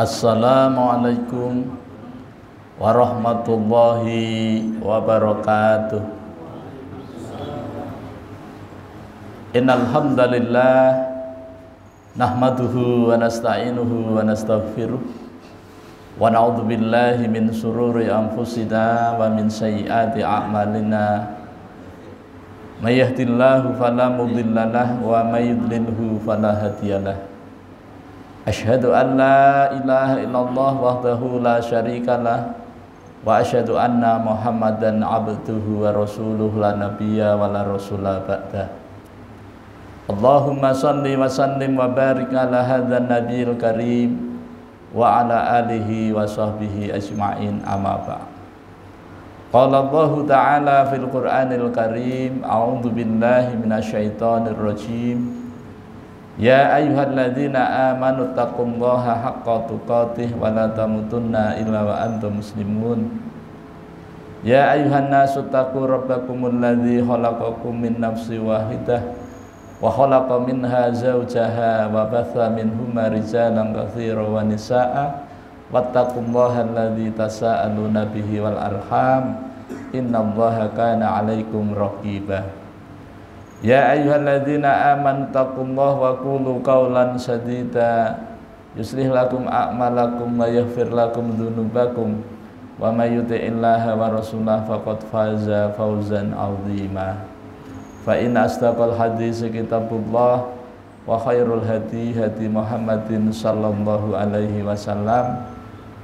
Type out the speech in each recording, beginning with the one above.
Assalamualaikum warahmatullahi wabarakatuh. Innal hamdalillah nahmaduhu wa nasta'inuhu wa nastaghfiruh wa na'udzu billahi min shururi anfusina wa min sayyiati a'malina. May yahdihillahu fala mudhillalah wa may yudlilhu fala hadiyalah. Asyhadu an la ilaha illallah wahdahu la syarikalah wa asyhadu anna Muhammadan abduhu wa rasuluhu la nabiyya wa la rasula ba'dah. Allahumma shalli wa sallim wa barik ala hadzal nabiyil karim wa ala alihi wa sahbihi ajma'in, amma ba'd. Qala Allahu ta'ala fil Qur'anil Karim, a'udzu billahi minasyaitonir rajim. Ya ayyuhalladzina amanu taqullaha haqqa tuqatih wa la tamutunna illa wa antum muslimun. Ya ayyuhan nasu taqu rabbakumul ladzi khalaqakum min nafsin wahidah wa khalaqa minha zawjaha wa batha minhuma rijalan katsiran wa nisaa'a wattaqullaha alladzi tasaaluna bihi wal arham innallaha kana 'alaikum raqiba. Ya ayyuhalladzina amanu taqullaha wa qulu qawlan sadida yuslih lakum a'malakum wa yaghfir lakum dzunubakum wa may yuti'illaha wa rasulahu faqad faza fawzan 'azima. Fa inna asdaqal hadits kitabullah wa khairul hadi hadi Muhammadin sallallahu alaihi wasallam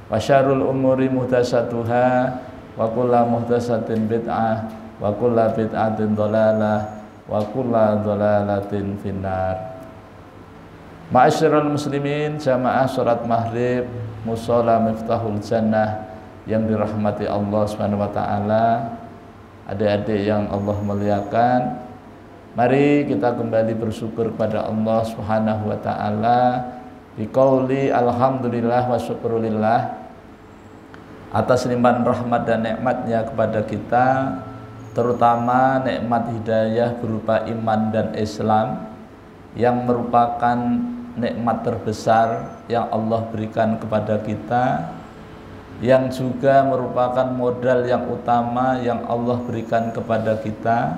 wa syarrul umuri muhdatsatuha wa kullu muhdatsatin bid'ah wa kullu bid'atin dhalalah wa kullu dhalalatin finnar. Ma'asyiral muslimin, jamaah salat maghrib mushola Miftahul Jannah yang dirahmati Allah Subhanahu wa taala, adik-adik yang Allah muliakan, mari kita kembali bersyukur kepada Allah Subhanahu wa taala biqauli alhamdulillah wa syukrulillah atas limpahan rahmat dan nikmatnya kepada kita, terutama nikmat hidayah berupa iman dan Islam yang merupakan nikmat terbesar yang Allah berikan kepada kita, yang juga merupakan modal yang utama yang Allah berikan kepada kita,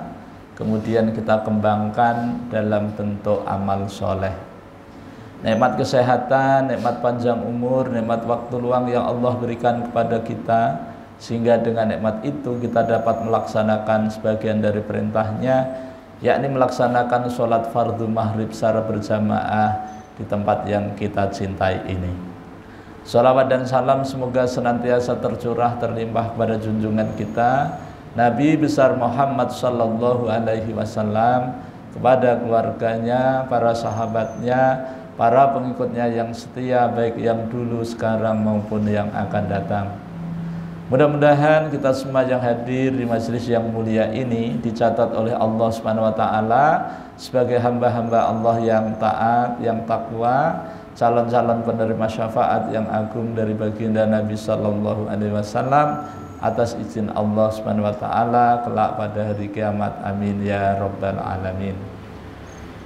kemudian kita kembangkan dalam bentuk amal soleh. Nikmat kesehatan, nikmat panjang umur, nikmat waktu luang yang Allah berikan kepada kita, sehingga dengan nikmat itu kita dapat melaksanakan sebagian dari perintahnya, yakni melaksanakan sholat fardu maghrib secara berjamaah di tempat yang kita cintai ini. Shalawat dan salam semoga senantiasa tercurah terlimpah kepada junjungan kita Nabi besar Muhammad sallallahu alaihi wasallam, kepada keluarganya, para sahabatnya, para pengikutnya yang setia, baik yang dulu, sekarang maupun yang akan datang. Mudah-mudahan kita semua yang hadir di majelis yang mulia ini dicatat oleh Allah Subhanahu wa taala sebagai hamba-hamba Allah yang taat, yang takwa, calon-calon penerima syafaat yang agung dari baginda Nabi sallallahu alaihi wasallam atas izin Allah Subhanahu wa taala kelak pada hari kiamat. Amin ya rabbal alamin.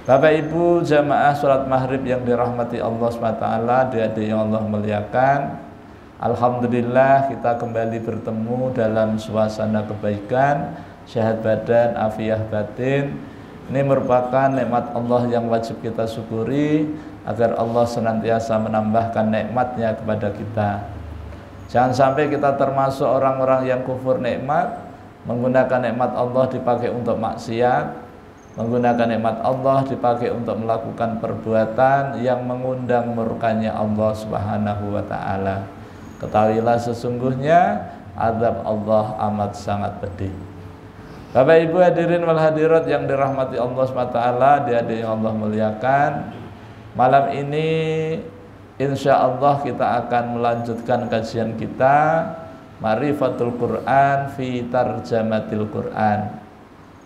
Bapak Ibu jamaah salat maghrib yang dirahmati Allah Subhanahu wa taala, adik-adik yang Allah muliakan, alhamdulillah kita kembali bertemu dalam suasana kebaikan, sehat badan, afiah batin. Ini merupakan nikmat Allah yang wajib kita syukuri agar Allah senantiasa menambahkan nikmatnya kepada kita. Jangan sampai kita termasuk orang-orang yang kufur nikmat, menggunakan nikmat Allah dipakai untuk maksiat, menggunakan nikmat Allah dipakai untuk melakukan perbuatan yang mengundang murkanya Allah Subhanahu wa taala. Ketahuilah sesungguhnya azab Allah amat sangat pedih. Bapak Ibu hadirin wal hadirat yang dirahmati Allah SWT, adik-adik yang Allah muliakan, malam ini insya Allah kita akan melanjutkan kajian kita Ma'rifatul Quran fi Tarjamatil Quran,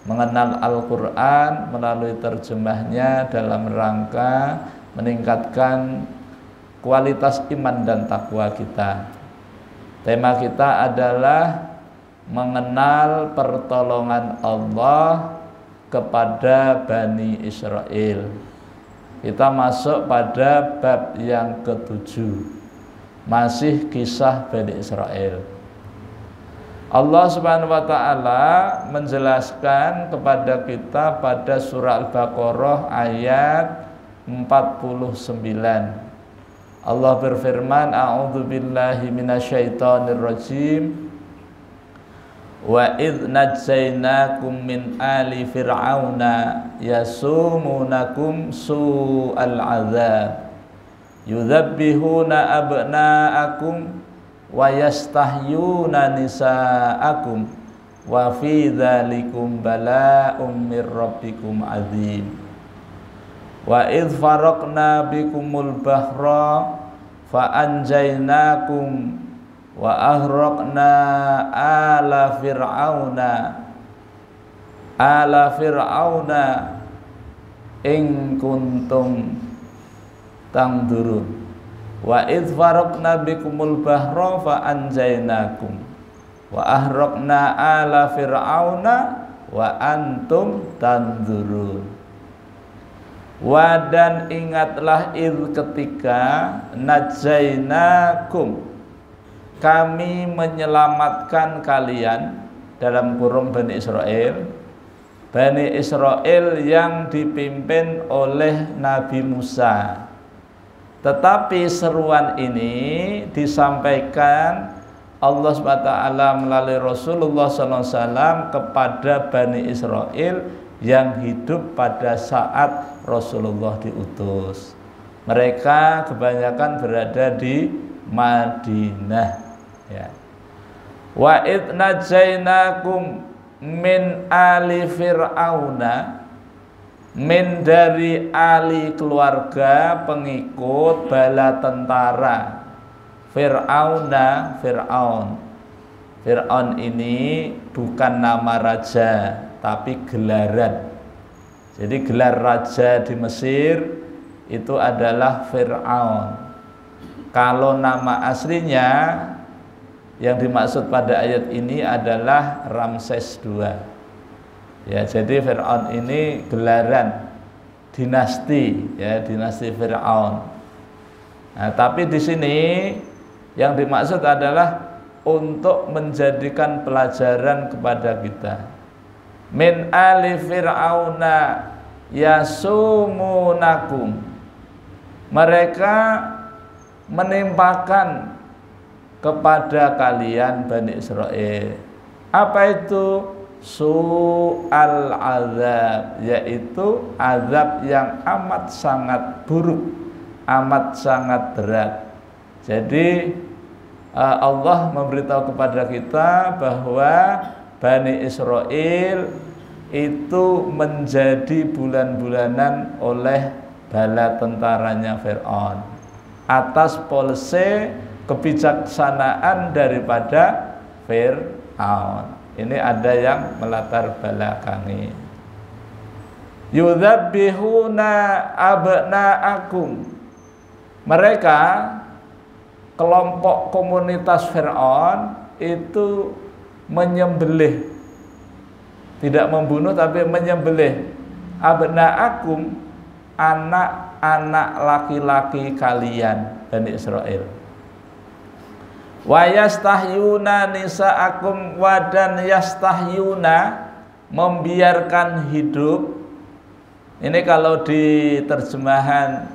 mengenal Al-Quran melalui terjemahnya dalam rangka meningkatkan kualitas iman dan takwa kita. Tema kita adalah mengenal pertolongan Allah kepada Bani Israel. Kita masuk pada bab yang ke-7. masih kisah Bani Israel. Allah Subhanahu wa taala menjelaskan kepada kita pada surah Al-Baqarah ayat 49. Allah berfirman, a'udzu billahi minasyaitonir rajim. Wa idz najjaynakum min ali fir'auna yasumunakum su'al 'adzab yudzabbihuna abna'akum wa yastahyuna nisa'akum wa fi dzalikum bala'um mir rabbikum 'adzim. Wa idz faraqna bikumul bahra fa anjaynakum wa aghraqna ala fir'auna in kuntum tangdurun. Wa idz faraqna bikumul bahra fa anjaynakum wa aghraqna ala fir'auna wa antum tanzurun. Wa dan ingatlah ketika najainakum, kami menyelamatkan kalian, dalam kurung Bani Israel. Bani Israel yang dipimpin oleh Nabi Musa. Tetapi seruan ini disampaikan Allah SWT melalui Rasulullah SAW kepada Bani Israel yang hidup pada saat Rasulullah diutus. Mereka kebanyakan berada di Madinah, ya. Wa id najainakum min ali fir'auna, min dari ali keluarga pengikut bala tentara Fir'auna, Fir'aun ini bukan nama raja tapi gelaran. Jadi gelar raja di Mesir itu adalah Fir'aun. Kalau nama aslinya yang dimaksud pada ayat ini adalah Ramses II. Ya, jadi Fir'aun ini gelaran dinasti, ya, dinasti Fir'aun. Nah, tapi di sini yang dimaksud adalah untuk menjadikan pelajaran kepada kita. Min ali fir'auna yasumunakum, mereka menimpakan kepada kalian Bani Israel apa itu? Su'al azab, yaitu azab yang amat sangat buruk, amat sangat berat. Jadi Allah memberitahu kepada kita bahwa Bani Israel itu menjadi bulan-bulanan oleh bala tentaranya Fir'aun atas polisi kebijaksanaan daripada Fir'aun. Ini ada yang melatar belakangi. Yudzabbihuna abna'akum, mereka kelompok komunitas Fir'aun itu menyembelih, tidak membunuh tapi menyembelih abna'akum, anak-anak laki-laki kalian Bani Israel. Wa yastahyuna nisa'akum, wa dan yastahyuna, membiarkan hidup. Ini kalau di terjemahan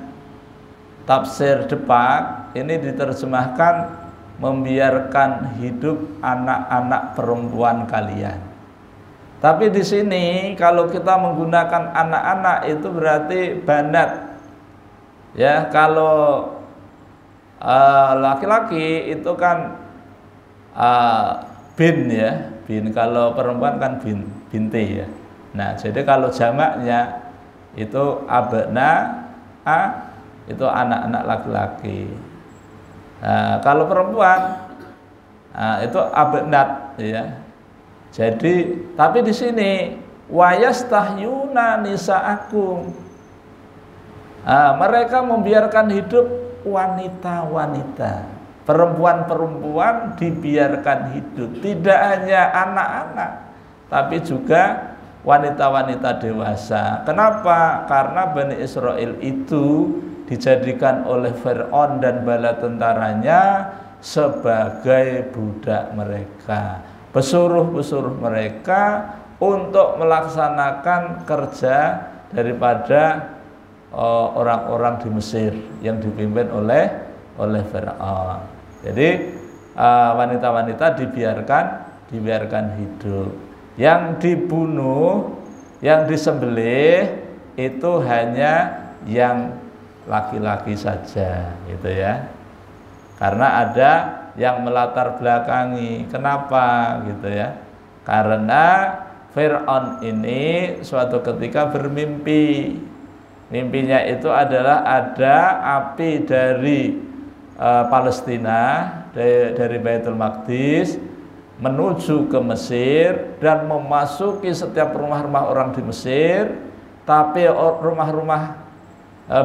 tafsir Depak ini diterjemahkan membiarkan hidup anak-anak perempuan kalian. Tapi di sini kalau kita menggunakan anak-anak itu berarti banat. Ya, kalau laki-laki itu kan bin, ya, bin. Kalau perempuan kan binti, ya. Nah, jadi kalau jamaknya itu abna, itu anak-anak laki-laki. Nah, kalau perempuan itu abnat, ya. Jadi tapi di sini wayastahyuna nisa'akum, mereka membiarkan hidup wanita-wanita, perempuan-perempuan dibiarkan hidup, tidak hanya anak-anak tapi juga wanita-wanita dewasa. Kenapa? Karena Bani Israel itu dijadikan oleh Fir'aun dan bala tentaranya sebagai budak mereka, pesuruh-pesuruh mereka untuk melaksanakan kerja daripada orang-orang di Mesir yang dipimpin oleh Fir'aun. Jadi wanita-wanita dibiarkan hidup. Yang dibunuh, yang disembelih itu hanya yang laki-laki saja, gitu ya. Karena ada yang melatar belakangi. Kenapa gitu ya? Karena Fir'aun ini suatu ketika bermimpi. Mimpinya itu adalah ada api dari Palestina, dari Baitul Maqdis menuju ke Mesir dan memasuki setiap rumah-rumah orang di Mesir, tapi rumah-rumah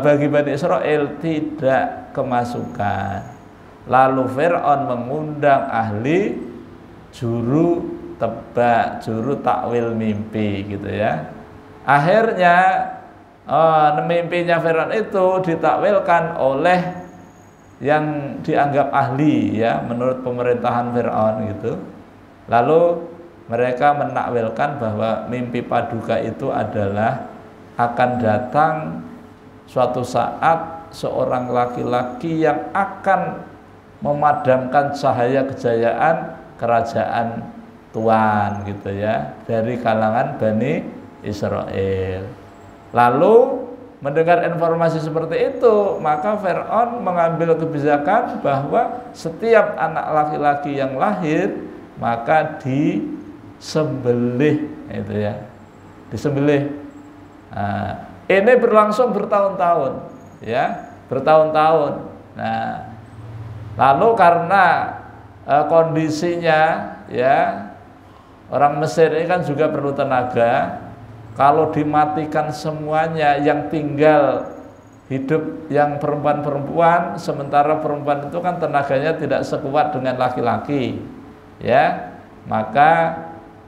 bagi Bani Israel tidak kemasukan. Lalu Fir'aun mengundang ahli juru tebak, juru takwil mimpi, gitu ya. Akhirnya mimpinya Fir'aun itu ditakwilkan oleh yang dianggap ahli, ya, menurut pemerintahan Fir'aun gitu. Lalu mereka menakwilkan bahwa mimpi paduka itu adalah akan datang suatu saat seorang laki-laki yang akan memadamkan cahaya kejayaan kerajaan Tuhan, gitu ya, dari kalangan Bani Israel. Lalu mendengar informasi seperti itu, maka Fir'aun mengambil kebijakan bahwa setiap anak laki-laki yang lahir maka disembelih, itu ya, disembelih. Nah, ini berlangsung bertahun-tahun, ya, bertahun-tahun. Nah, lalu karena kondisinya, ya, orang Mesir ini kan juga perlu tenaga. Kalau dimatikan semuanya, yang tinggal hidup yang perempuan-perempuan, sementara perempuan itu kan tenaganya tidak sekuat dengan laki-laki, ya, maka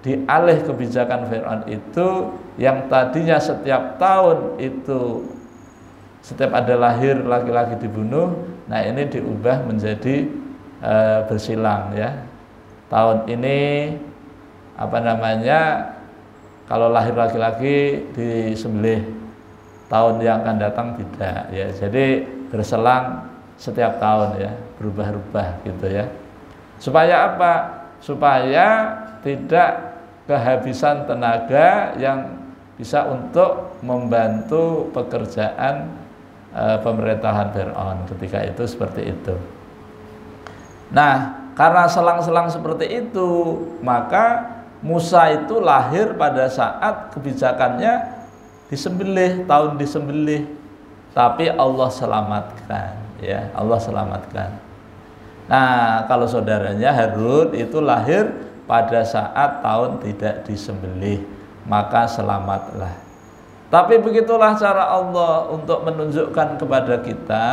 dialih kebijakan Fir'aun itu yang tadinya setiap tahun itu setiap ada lahir laki-laki dibunuh, nah ini diubah menjadi bersilang, ya. Tahun ini apa namanya, kalau lahir laki-laki disembelih, tahun yang akan datang tidak, ya. Jadi berselang setiap tahun, ya, berubah-ubah gitu, ya. Supaya apa? Supaya tidak kehabisan tenaga yang bisa untuk membantu pekerjaan pemerintahan Fir'aun ketika itu, seperti itu. Nah, karena selang-selang seperti itu, maka Musa itu lahir pada saat kebijakannya disembelih, tahun disembelih, tapi Allah selamatkan, ya, Allah selamatkan. Nah, kalau saudaranya Harun itu lahir pada saat tahun tidak disembelih, maka selamatlah. Tapi begitulah cara Allah untuk menunjukkan kepada kita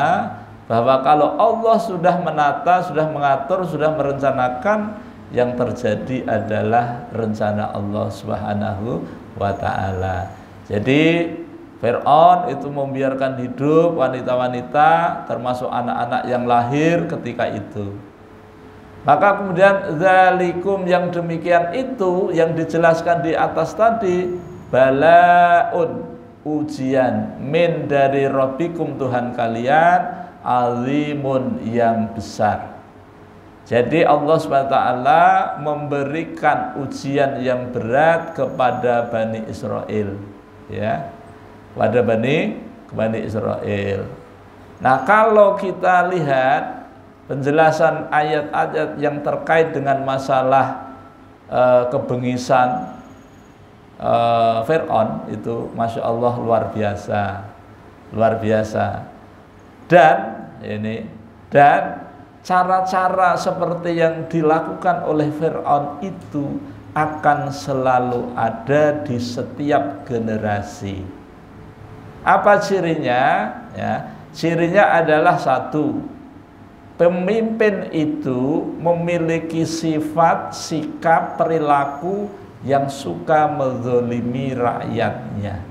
bahwa kalau Allah sudah menata, sudah mengatur, sudah merencanakan, yang terjadi adalah rencana Allah Subhanahu wa ta'ala. Jadi Fir'aun itu membiarkan hidup wanita-wanita, termasuk anak-anak yang lahir ketika itu. Maka kemudian zalikum, yang demikian itu yang dijelaskan di atas tadi, balaun, ujian, min dari Rabbikum, Tuhan kalian, azimun, yang besar. Jadi Allah SWT memberikan ujian yang berat kepada Bani Israel, ya, pada Bani Israel. Nah, kalau kita lihat penjelasan ayat-ayat yang terkait dengan masalah kebengisan Fir'aun itu, Masya Allah, luar biasa. Dan cara-cara seperti yang dilakukan oleh Fir'aun itu akan selalu ada di setiap generasi. Apa cirinya? Ya, cirinya adalah satu, pemimpin itu memiliki sifat, sikap, perilaku yang suka menzalimi rakyatnya.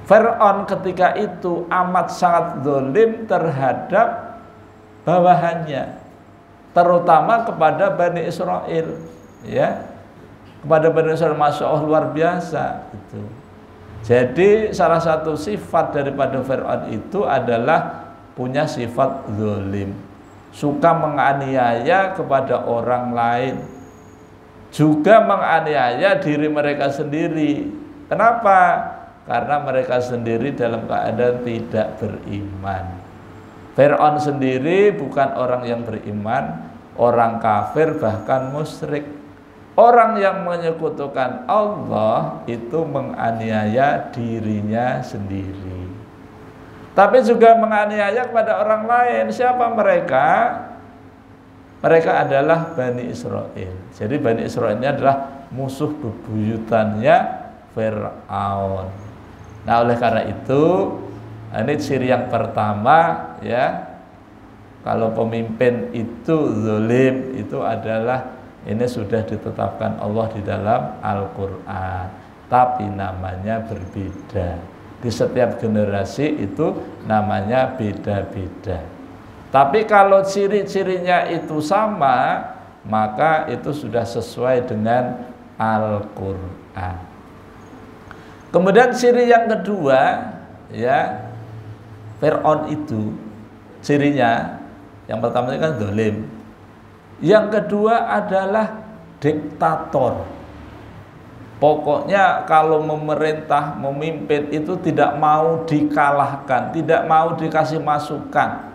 Fir'aun ketika itu amat sangat zalim terhadap bawahannya, terutama kepada Bani Israel, ya, kepada Bani Israel, Masya Allah, luar biasa itu. Jadi salah satu sifat daripada Fir'aun itu adalah punya sifat zalim, suka menganiaya kepada orang lain, juga menganiaya diri mereka sendiri. Kenapa? Karena mereka sendiri dalam keadaan tidak beriman. Fir'aun sendiri bukan orang yang beriman, orang kafir bahkan musyrik. Orang yang menyekutukan Allah itu menganiaya dirinya sendiri, tapi juga menganiaya kepada orang lain. Siapa mereka? Mereka adalah Bani Israel. Jadi Bani Israel ini adalah musuh bebuyutannya Fir'aun. Nah, oleh karena itu, ini ciri yang pertama, ya. Kalau pemimpin itu zalim, itu adalah, ini sudah ditetapkan Allah di dalam Al-Quran, tapi namanya berbeda. Di setiap generasi itu namanya beda-beda. Tapi kalau ciri-cirinya itu sama, maka itu sudah sesuai dengan Al-Quran. Kemudian ciri yang kedua, ya, Fir'aun itu cirinya, yang pertama itu kan zalim. Yang kedua adalah diktator. Pokoknya kalau memerintah, memimpin itu tidak mau dikalahkan, tidak mau dikasih masukan.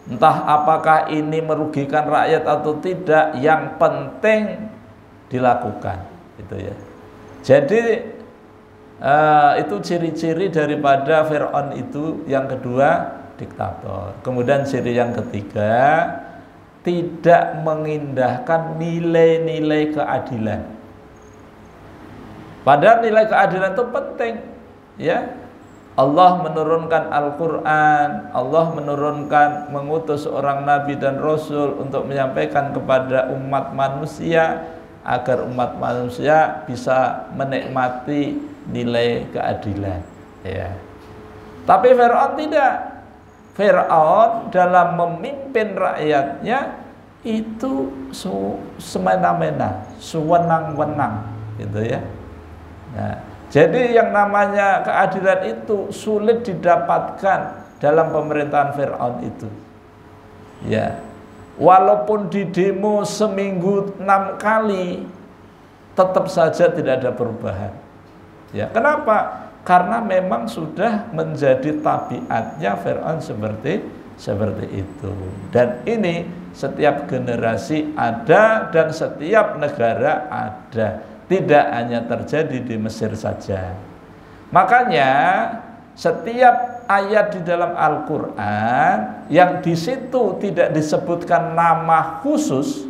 Entah apakah ini merugikan rakyat atau tidak, yang penting dilakukan, gitu ya. Jadi itu ciri-ciri daripada Fir'aun itu. Yang kedua, diktator. Kemudian ciri yang ketiga, tidak mengindahkan nilai-nilai keadilan. Padahal nilai keadilan itu penting, ya. Allah menurunkan Al-Quran, Allah menurunkan, mengutus seorang Nabi dan Rasul untuk menyampaikan kepada umat manusia, agar umat manusia bisa menikmati nilai keadilan, ya. Tapi Fir'aun tidak. Fir'aun dalam memimpin rakyatnya itu semena-mena, sewenang-wenang, gitu ya. Nah, jadi yang namanya keadilan itu sulit didapatkan dalam pemerintahan Fir'aun itu, ya. Walaupun di demo seminggu 6 kali, tetap saja tidak ada perubahan. Ya, kenapa? Karena memang sudah menjadi tabiatnya Fir'aun seperti itu. Dan ini setiap generasi ada dan setiap negara ada. Tidak hanya terjadi di Mesir saja. Makanya setiap ayat di dalam Al-Quran yang di situ tidak disebutkan nama khusus,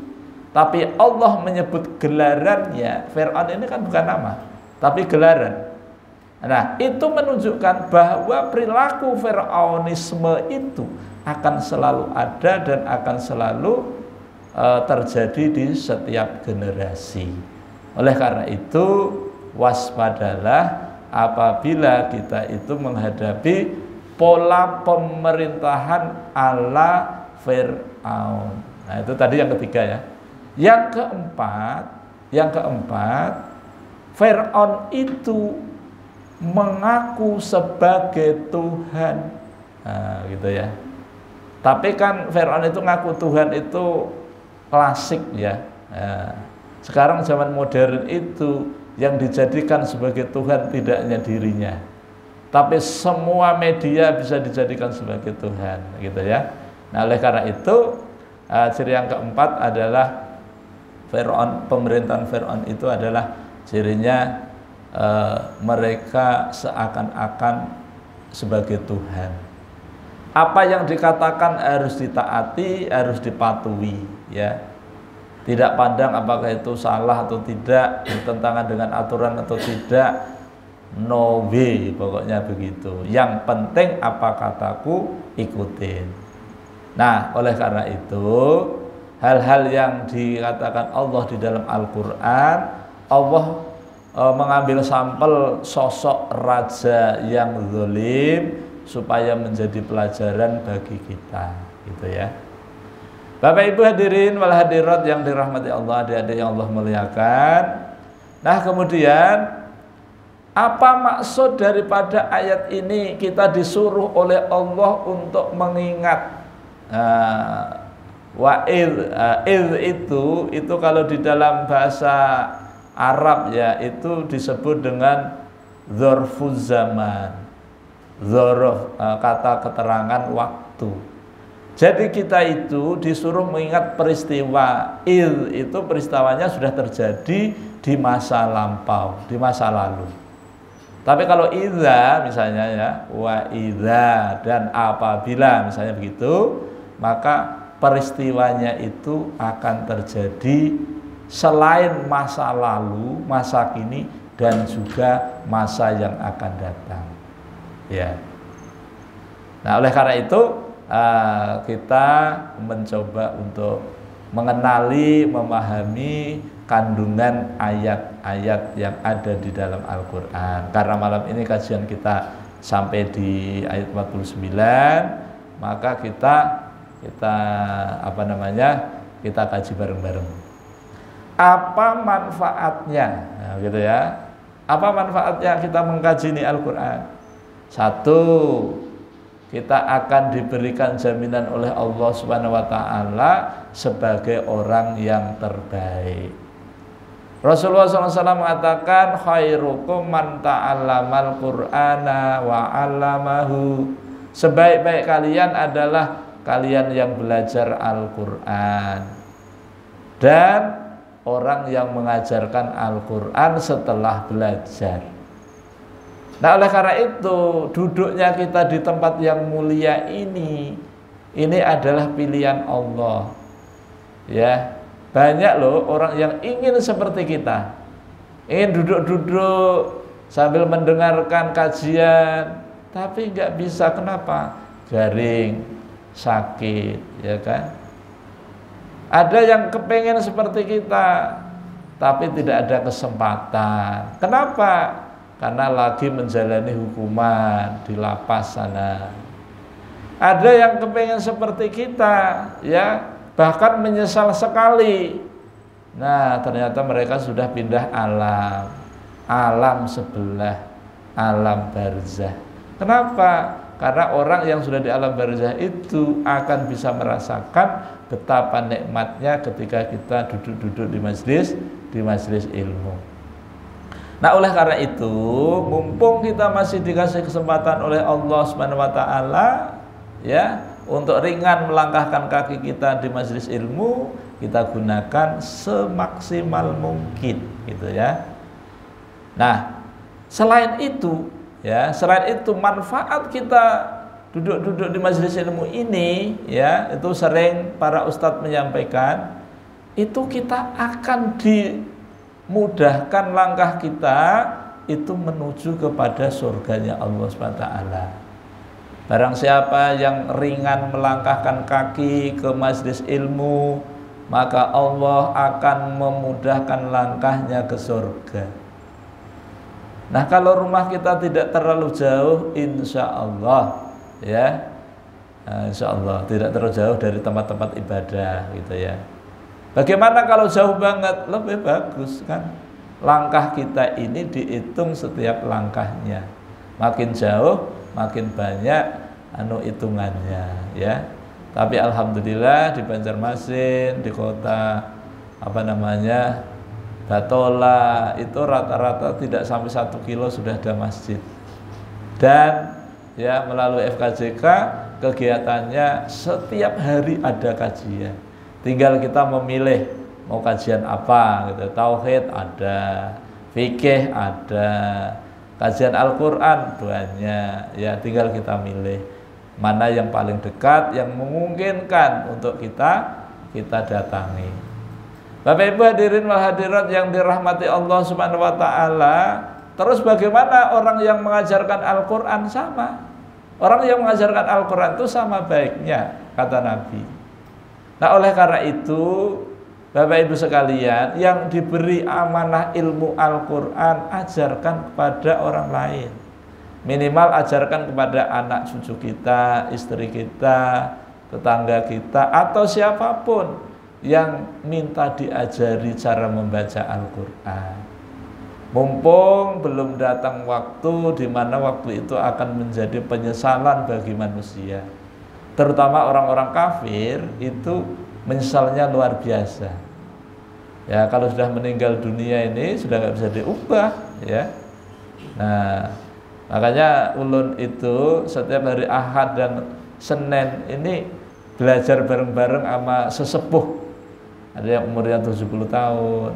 tapi Allah menyebut gelarannya. Fir'aun ini kan bukan nama, tapi gelaran. Nah, itu menunjukkan bahwa perilaku Fir'aunisme itu akan selalu ada dan akan selalu terjadi di setiap generasi. Oleh karena itu, waspadalah apabila kita itu menghadapi pola pemerintahan ala Fir'aun. Nah, itu tadi yang ketiga, ya. Yang keempat, Fir'aun itu mengaku sebagai Tuhan. Nah, gitu ya. Tapi kan Fir'aun itu ngaku Tuhan itu klasik, ya. Nah, sekarang zaman modern itu yang dijadikan sebagai Tuhan tidak hanya dirinya, tapi semua media bisa dijadikan sebagai Tuhan, gitu ya. Nah, oleh karena itu, ciri yang keempat adalah Fir'aun, pemerintahan Fir'aun itu adalah cirinya mereka seakan-akan sebagai Tuhan. Apa yang dikatakan harus ditaati, harus dipatuhi, ya. Tidak pandang apakah itu salah atau tidak, bertentangan dengan aturan atau tidak, no way, pokoknya begitu. Yang penting apa kataku, ikutin. Nah, oleh karena itu, hal-hal yang dikatakan Allah di dalam Al-Quran, Allah mengambil sampel sosok raja yang zalim supaya menjadi pelajaran bagi kita, gitu ya. Bapak Ibu hadirin wal hadirat yang dirahmati Allah, adik-adik yang Allah muliakan. Nah, kemudian apa maksud daripada ayat ini? Kita disuruh oleh Allah untuk mengingat itu kalau di dalam bahasa Arab ya itu disebut dengan dzarfuz zaman, dzarf kata keterangan waktu. Jadi kita itu disuruh mengingat peristiwa itu peristiwanya sudah terjadi di masa lampau, di masa lalu. Tapi kalau idza misalnya ya, wa idza dan apabila misalnya begitu, maka peristiwanya itu akan terjadi selain masa lalu, masa kini, dan juga masa yang akan datang. Ya. Nah, oleh karena itu kita mencoba untuk mengenali, memahami kandungan ayat-ayat yang ada di dalam Al-Quran. Karena malam ini kajian kita sampai di ayat 49, maka kita kita kaji bareng-bareng. Apa manfaatnya? Nah, gitu ya. Apa manfaatnya kita mengkaji ini Al-Quran? Satu, kita akan diberikan jaminan oleh Allah Subhanahu wa taala sebagai orang yang terbaik. Rasulullah SAW mengatakan khairukum man ta'allamal Qur'ana wa 'allamahu. Sebaik-baik kalian adalah kalian yang belajar Al-Qur'an dan orang yang mengajarkan Al-Qur'an setelah belajar. Nah, oleh karena itu duduknya kita di tempat yang mulia ini adalah pilihan Allah. Ya, banyak loh orang yang ingin seperti kita, ingin duduk-duduk sambil mendengarkan kajian, tapi nggak bisa. Kenapa? Garing, sakit, ya kan? Ada yang kepengen seperti kita, tapi tidak ada kesempatan. Kenapa? Karena lagi menjalani hukuman di lapas sana. Ada yang kepengen seperti kita, ya, bahkan menyesal sekali. Nah, ternyata mereka sudah pindah alam sebelah, alam barzah. Kenapa? Karena orang yang sudah di alam barzah itu akan bisa merasakan betapa nikmatnya ketika kita duduk-duduk di majlis ilmu. Nah, oleh karena itu, mumpung kita masih dikasih kesempatan oleh Allah Subhanahu wa taala, ya, untuk ringan melangkahkan kaki kita di majelis ilmu, kita gunakan semaksimal mungkin, gitu ya. Nah, selain itu manfaat kita duduk-duduk di majelis ilmu ini, ya, itu sering para ustadz menyampaikan, itu kita akan dimudahkan langkah kita itu menuju kepada surganya Allah Subhanahu wa taala. Barang siapa yang ringan melangkahkan kaki ke majelis ilmu, maka Allah akan memudahkan langkahnya ke surga. Nah, kalau rumah kita tidak terlalu jauh, insya Allah, ya, insya Allah tidak terlalu jauh dari tempat-tempat ibadah, gitu ya. Bagaimana kalau jauh banget? Lebih bagus kan? Langkah kita ini dihitung setiap langkahnya. Makin jauh, makin banyak hitungannya, ya. Tapi alhamdulillah di Banjarmasin, di kota Batola itu rata-rata tidak sampai 1 kilo sudah ada masjid. Dan ya melalui FKJK kegiatannya setiap hari ada kajian. Tinggal kita memilih mau kajian apa gitu. Tauhid ada, fikih ada, kajian Al-Qur'an banyak. Ya tinggal kita milih mana yang paling dekat, yang memungkinkan untuk kita datangi. Bapak Ibu hadirin wal hadirat yang dirahmati Allah Subhanahu wa taala. Terus bagaimana orang yang mengajarkan Al-Qur'an? Sama. Orang yang mengajarkan Al-Qur'an itu sama baiknya, kata Nabi. Nah, oleh karena itu Bapak Ibu sekalian, yang diberi amanah ilmu Al-Quran, ajarkan kepada orang lain. Minimal ajarkan kepada anak cucu kita, istri kita, tetangga kita, atau siapapun yang minta diajari cara membaca Al-Quran. Mumpung belum datang waktu di mana waktu itu akan menjadi penyesalan bagi manusia. Terutama orang-orang kafir itu menyesalnya luar biasa. Ya, kalau sudah meninggal dunia ini sudah nggak bisa diubah, ya. Nah, makanya ulun itu setiap hari Ahad dan Senin ini belajar bareng-bareng sama sesepuh. Ada yang umurnya 70 tahun,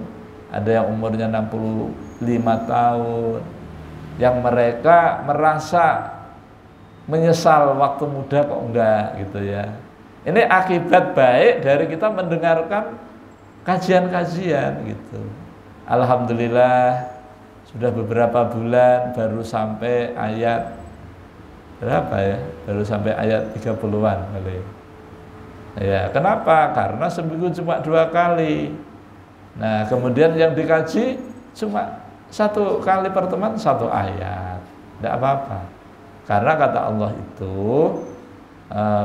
ada yang umurnya 65 tahun, yang mereka merasa menyesal waktu muda kok enggak gitu ya. Ini akibat baik dari kita mendengarkan kajian-kajian gitu. Alhamdulillah sudah beberapa bulan baru sampai ayat berapa ya? Baru sampai ayat 30-an kali. Ya, kenapa? Karena seminggu cuma 2 kali. Nah, kemudian yang dikaji cuma 1 kali pertemuan 1 ayat. Tidak apa-apa. Karena kata Allah itu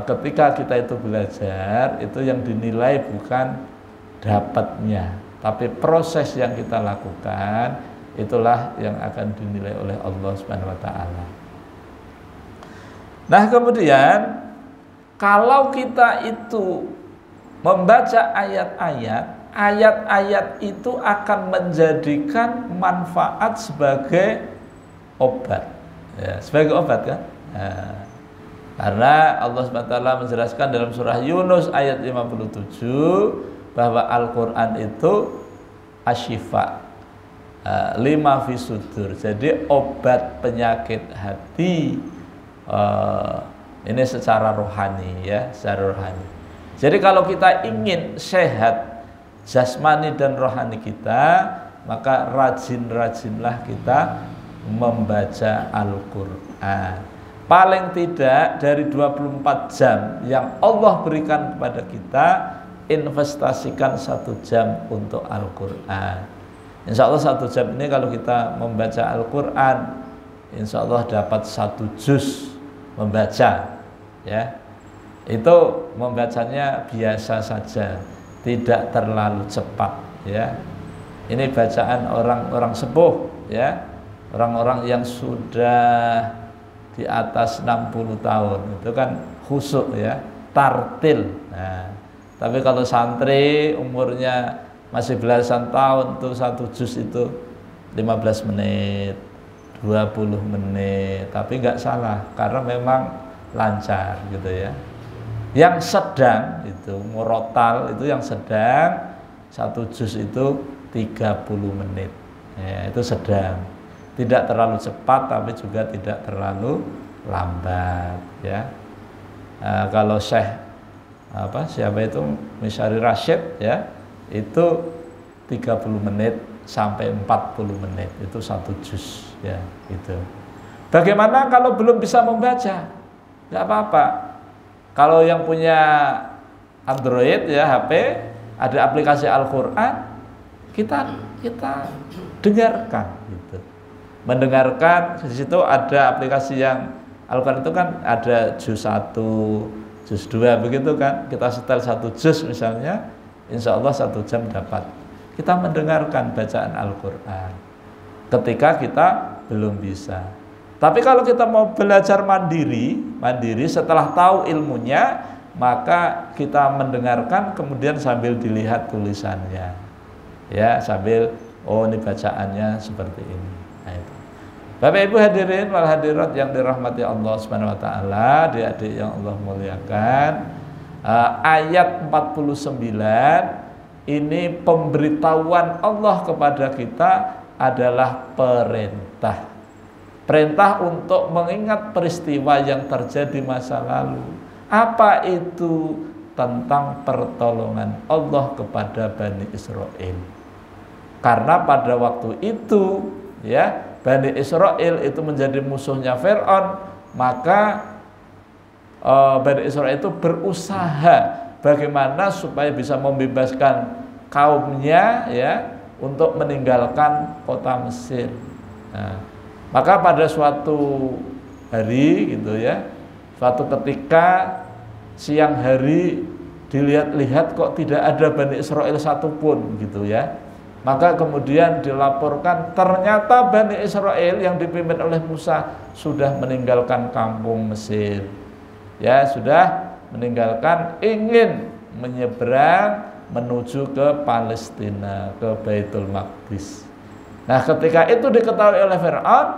ketika kita itu belajar, itu yang dinilai bukan dapatnya, tapi proses yang kita lakukan, itulah yang akan dinilai oleh Allah Subhanahu wa taala. Nah, kemudian kalau kita itu membaca ayat-ayat, ayat-ayat itu akan menjadikan manfaat sebagai obat. Ya, sebagai obat kan? Nah, karena Allah SWT menjelaskan dalam surah Yunus ayat 57 bahwa Al-Quran itu asyifa, lima fi sudur, jadi obat penyakit hati. Ini secara rohani ya, secara rohani. Jadi kalau kita ingin sehat jasmani dan rohani kita, maka rajin-rajinlah kita membaca Al-Quran. Paling tidak dari 24 jam yang Allah berikan kepada kita, investasikan 1 jam untuk Al-Quran. Insya Allah 1 jam ini kalau kita membaca Al-Quran, insya Allah dapat 1 juz membaca, ya. Itu membacanya biasa saja, tidak terlalu cepat, ya. Ini bacaan orang-orang sepuh, ya. Orang-orang yang sudah di atas 60 tahun itu kan khusyuk, ya, tartil. Nah, tapi kalau santri umurnya masih belasan tahun tuh 1 juz itu 15 menit, 20 menit, tapi nggak salah karena memang lancar gitu ya. Yang sedang itu murotal, itu yang sedang 1 juz itu 30 menit, ya, itu sedang. Tidak terlalu cepat tapi juga tidak terlalu lambat, ya. Kalau Syekh siapa itu Misyari Rashid, ya, itu 30 menit sampai 40 menit itu 1 juz, ya, gitu. Bagaimana kalau belum bisa membaca? Tidak apa-apa. Kalau yang punya Android, ya, HP, ada aplikasi Al-Quran, kita dengarkan gitu. Mendengarkan, di situ ada aplikasi yang Al-Quran itu kan ada juz 1, juz 2 begitu kan. Kita setel 1 juz misalnya, insya Allah 1 jam dapat. Kita mendengarkan bacaan Al-Quran ketika kita belum bisa. Tapi kalau kita mau belajar mandiri setelah tahu ilmunya, maka kita mendengarkan kemudian sambil dilihat tulisannya, ya, sambil oh ini bacaannya seperti ini. Nah, itu. Bapak Ibu hadirin wal hadirat yang dirahmati Allah Subhanahu wa taala, adik-adik yang Allah muliakan, ayat 49 ini pemberitahuan Allah kepada kita adalah perintah. Perintah untuk mengingat peristiwa yang terjadi masa lalu. Apa itu? Tentang pertolongan Allah kepada Bani Israel. Karena pada waktu itu, ya, Bani Israel itu menjadi musuhnya Fir'aun, maka Bani Israel itu berusaha bagaimana supaya bisa membebaskan kaumnya ya untuk meninggalkan kota Mesir. Nah, maka pada suatu hari gitu ya, suatu ketika siang hari dilihat-lihat kok tidak ada Bani Israel satupun gitu ya. Maka kemudian dilaporkan ternyata Bani Israel yang dipimpin oleh Musa sudah meninggalkan kampung Mesir. Ya, sudah meninggalkan, ingin menyeberang menuju ke Palestina, ke Baitul Maqdis. Nah, ketika itu diketahui oleh Fir'aun,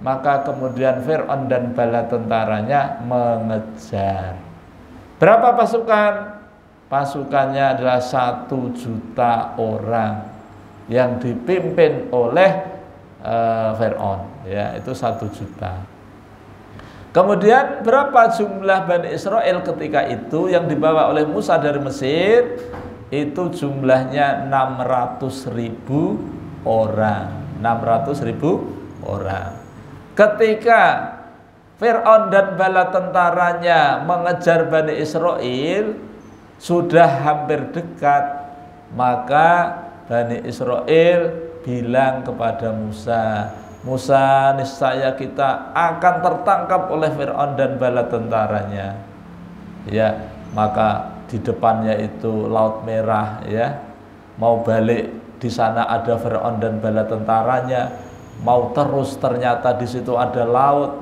maka kemudian Fir'aun dan bala tentaranya mengejar. Berapa pasukan? Pasukannya adalah 1 juta orang yang dipimpin oleh Fir'aun, ya, itu 1 juta. Kemudian berapa jumlah Bani Israel ketika itu yang dibawa oleh Musa dari Mesir? Itu jumlahnya 600.000 orang. 600.000 orang. Ketika Fir'aun dan bala tentaranya mengejar Bani Israel sudah hampir dekat, maka Bani Israel bilang kepada Musa, Musa, niscaya kita akan tertangkap oleh Fir'aun dan bala tentaranya. Ya, maka di depannya itu Laut Merah, ya. Mau balik di sana ada Fir'aun dan bala tentaranya, mau terus ternyata di situ ada laut.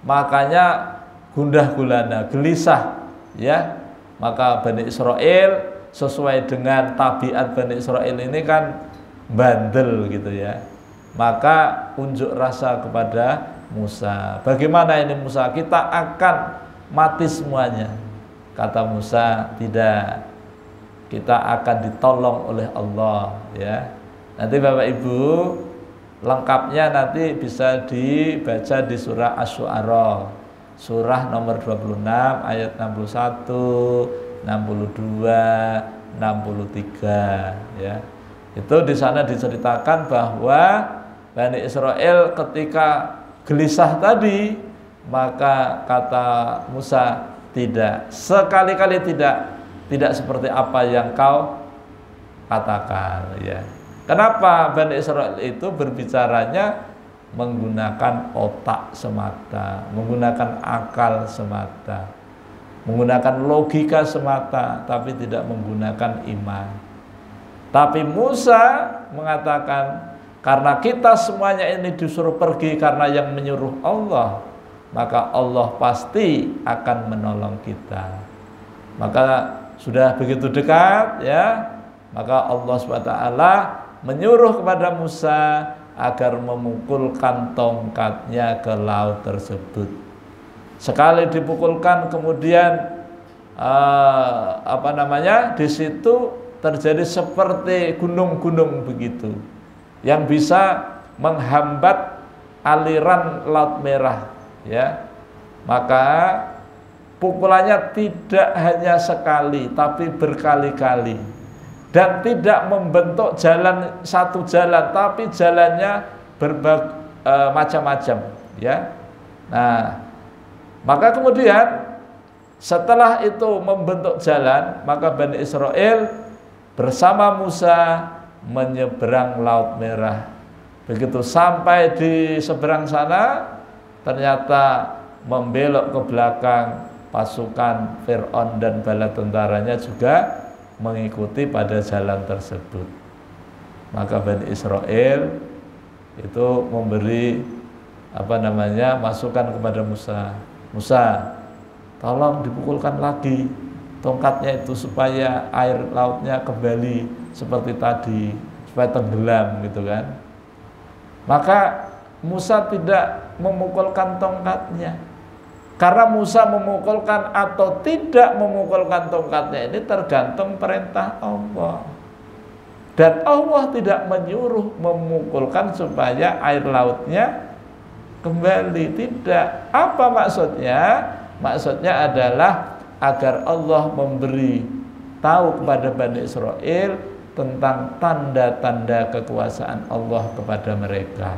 Makanya gundah gulana, gelisah, ya. Maka Bani Israel sesuai dengan tabiat Bani Israel ini kan bandel gitu ya. Maka unjuk rasa kepada Musa. Bagaimana ini Musa? Kita akan mati semuanya. Kata Musa, tidak. Kita akan ditolong oleh Allah ya. Nanti Bapak Ibu lengkapnya nanti bisa dibaca di surah Asy-Syu'ara. Surah nomor 26 ayat 61, 62, 63 ya. Itu di sana diceritakan bahwa Bani Israel ketika gelisah tadi, maka kata Musa, tidak, sekali-kali tidak seperti apa yang kau katakan ya. Kenapa Bani Israel itu berbicaranya menggunakan otak semata, menggunakan akal semata, menggunakan logika semata, tapi tidak menggunakan iman. Tapi Musa mengatakan, karena kita semuanya ini disuruh pergi karena yang menyuruh Allah, maka Allah pasti akan menolong kita. Maka sudah begitu dekat ya, maka Allah SWT menyuruh kepada Musa agar memukulkan tongkatnya ke laut tersebut. Sekali dipukulkan kemudian di situ terjadi seperti gunung-gunung begitu yang bisa menghambat aliran Laut Merah ya. Maka pukulannya tidak hanya sekali tapi berkali-kali, dan tidak membentuk satu jalan tapi jalannya macam-macam ya. Nah, maka kemudian setelah itu membentuk jalan, maka Bani Israel bersama Musa menyeberang Laut Merah. Begitu sampai di seberang sana, ternyata membelok ke belakang pasukan Fir'aun dan bala tentaranya juga mengikuti pada jalan tersebut. Maka Bani Israel itu memberi masukan kepada Musa. Musa, tolong dipukulkan lagi tongkatnya itu supaya air lautnya kembali seperti tadi, supaya tenggelam gitu kan. Maka Musa tidak memukulkan tongkatnya, karena Musa memukulkan atau tidak memukulkan tongkatnya ini tergantung perintah Allah, dan Allah tidak menyuruh memukulkan supaya air lautnya kembali. Tidak. Apa maksudnya? Maksudnya adalah agar Allah memberi tahu kepada Bani Israel tentang tanda-tanda kekuasaan Allah kepada mereka.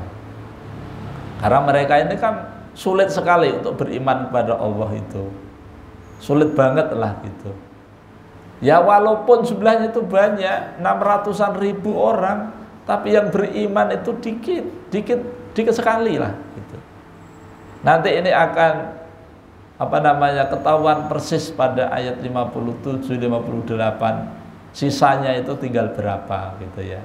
Karena mereka ini kan sulit sekali untuk beriman kepada Allah, itu sulit banget lah gitu Ya walaupun jumlahnya itu banyak, 600-an ribu orang, tapi yang beriman itu dikit sekali lah gitu. Nanti ini akan ketahuan persis pada ayat 57, 58, sisanya itu tinggal berapa gitu ya.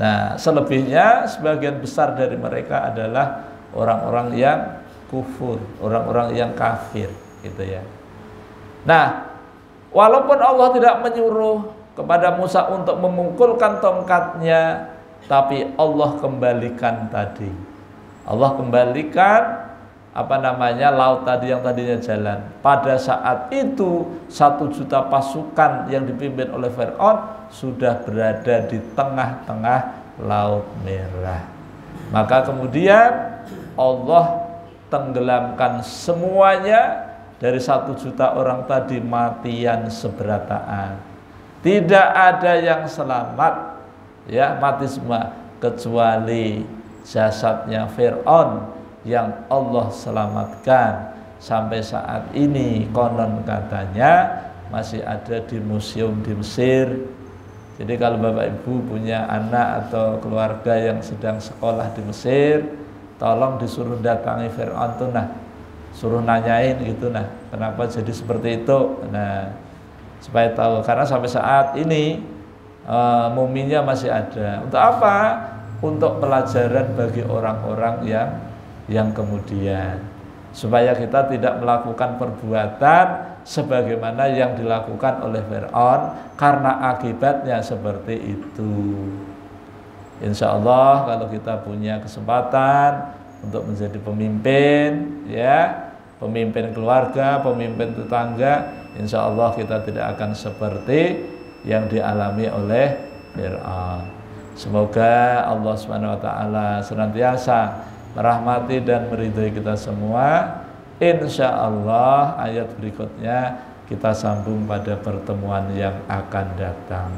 Nah, selebihnya sebagian besar dari mereka adalah orang-orang yang kufur, orang-orang yang kafir gitu ya. Nah, walaupun Allah tidak menyuruh kepada Musa untuk memungkulkan tongkatnya, tapi Allah kembalikan tadi. Allah kembalikan laut tadi yang tadinya jalan. Pada saat itu 1 juta pasukan yang dipimpin oleh Fir'aun sudah berada di tengah-tengah Laut Merah. Maka kemudian Allah tenggelamkan semuanya. Dari 1 juta orang tadi matian seberataan. Tidak ada yang selamat, ya, mati semua kecuali jasadnya Fir'aun yang Allah selamatkan. Sampai saat ini konon katanya masih ada di museum di Mesir. Jadi kalau Bapak Ibu punya anak atau keluarga yang sedang sekolah di Mesir, tolong disuruh datangi Fir'aun tuh, suruh nanyain gitu, kenapa jadi seperti itu, supaya tahu. Karena sampai saat ini muminya masih ada. Untuk apa? Untuk pelajaran bagi orang-orang yang kemudian, supaya kita tidak melakukan perbuatan sebagaimana yang dilakukan oleh Fir'aun, karena akibatnya seperti itu. Insya Allah kalau kita punya kesempatan untuk menjadi pemimpin, ya, pemimpin keluarga, pemimpin tetangga, insya Allah kita tidak akan seperti yang dialami oleh Fir'aun. Semoga Allah SWT senantiasa merahmati dan meridhai kita semua. Insya Allah ayat berikutnya kita sambung pada pertemuan yang akan datang.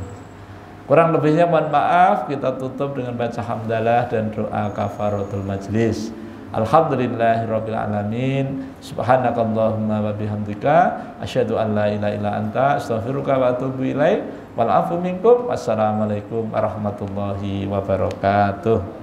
Kurang lebihnya mohon maaf. Kita tutup dengan baca hamdalah dan doa kafaratul majlis. Alhamdulillahirabbil alamin. Subhanakallahumma wa bihamdika asyhadu an la ilaha illa anta astaghfiruka wa atubu ilaik. Wal afu minkum. Wassalamualaikum warahmatullahi wabarakatuh.